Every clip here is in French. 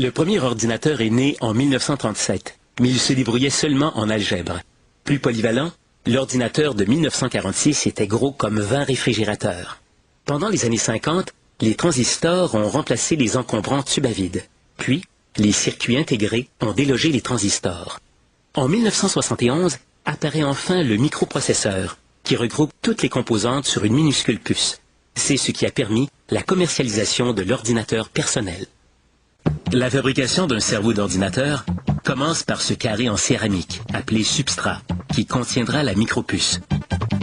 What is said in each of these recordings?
Le premier ordinateur est né en 1937, mais il se débrouillait seulement en algèbre. Plus polyvalent, l'ordinateur de 1946 était gros comme 20 réfrigérateurs. Pendant les années 50, les transistors ont remplacé les encombrants tubes à vide. Puis, les circuits intégrés ont délogé les transistors. En 1971, apparaît enfin le microprocesseur, qui regroupe toutes les composantes sur une minuscule puce. C'est ce qui a permis la commercialisation de l'ordinateur personnel. La fabrication d'un cerveau d'ordinateur commence par ce carré en céramique, appelé substrat, qui contiendra la micropuce.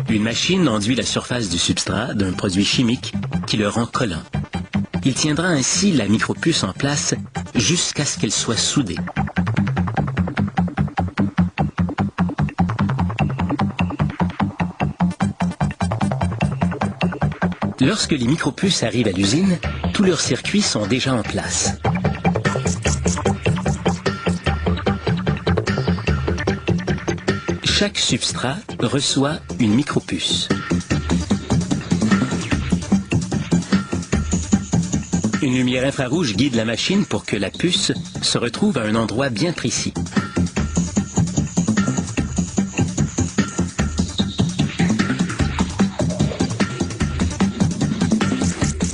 Une machine enduit la surface du substrat d'un produit chimique qui le rend collant. Il tiendra ainsi la micropuce en place jusqu'à ce qu'elle soit soudée. Lorsque les micropuces arrivent à l'usine, tous leurs circuits sont déjà en place. Chaque substrat reçoit une micropuce. Une lumière infrarouge guide la machine pour que la puce se retrouve à un endroit bien précis.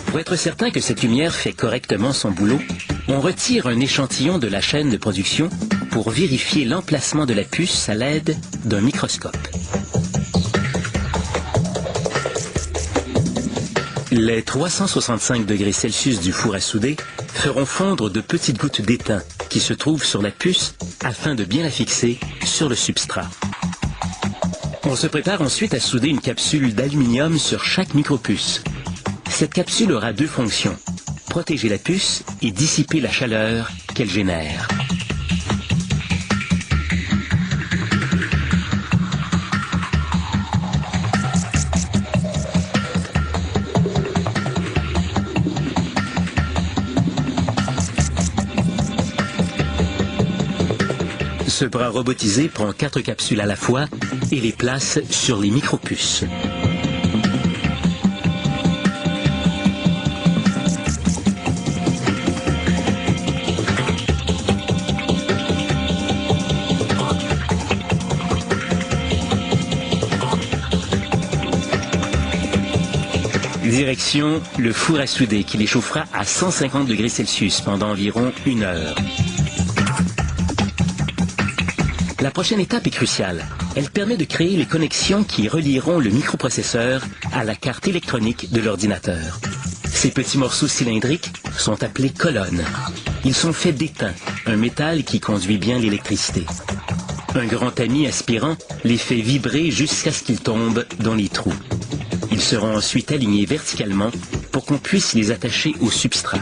Pour être certain que cette lumière fait correctement son boulot, on retire un échantillon de la chaîne de production pour vérifier l'emplacement de la puce à l'aide d'un microscope. Les 365 degrés Celsius du four à souder feront fondre de petites gouttes d'étain qui se trouvent sur la puce afin de bien la fixer sur le substrat. On se prépare ensuite à souder une capsule d'aluminium sur chaque micropuce. Cette capsule aura deux fonctions: protéger la puce et dissiper la chaleur qu'elle génère. Ce bras robotisé prend 4 capsules à la fois et les place sur les micropuces. Direction le four à souder qui les chauffera à 150 degrés Celsius pendant environ 1 heure. La prochaine étape est cruciale. Elle permet de créer les connexions qui relieront le microprocesseur à la carte électronique de l'ordinateur. Ces petits morceaux cylindriques sont appelés colonnes. Ils sont faits d'étain, un métal qui conduit bien l'électricité. Un grand tamis aspirant les fait vibrer jusqu'à ce qu'ils tombent dans les trous. Ils seront ensuite alignés verticalement pour qu'on puisse les attacher au substrat.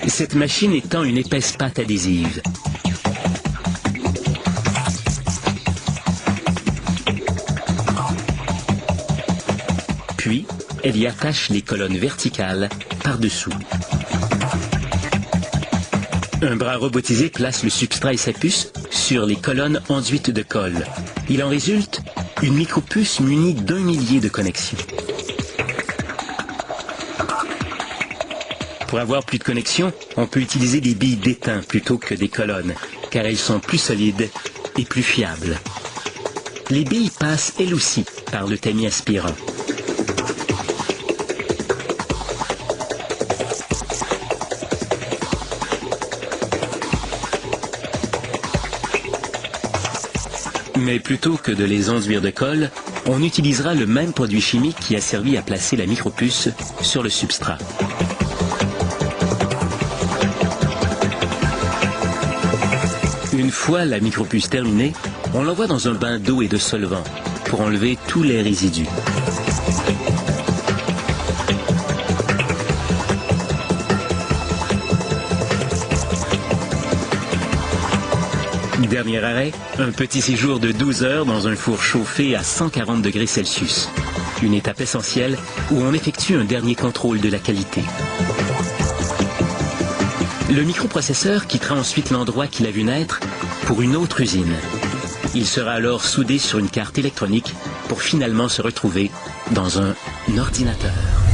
Cette machine étend une épaisse pâte adhésive. Puis, elle y attache les colonnes verticales par-dessous. Un bras robotisé place le substrat et sa puce sur les colonnes enduites de colle. Il en résulte une micropuce munie d'1 millier de connexions. Pour avoir plus de connexions, on peut utiliser des billes d'étain plutôt que des colonnes, car elles sont plus solides et plus fiables. Les billes passent elles aussi par le tamis aspirant. Mais plutôt que de les enduire de colle, on utilisera le même produit chimique qui a servi à placer la micropuce sur le substrat. Une fois la micropuce terminée, on l'envoie dans un bain d'eau et de solvant pour enlever tous les résidus. Dernier arrêt, un petit séjour de 12 heures dans un four chauffé à 140 degrés Celsius. Une étape essentielle où on effectue un dernier contrôle de la qualité. Le microprocesseur quittera ensuite l'endroit qu'il a vu naître pour une autre usine. Il sera alors soudé sur une carte électronique pour finalement se retrouver dans un ordinateur.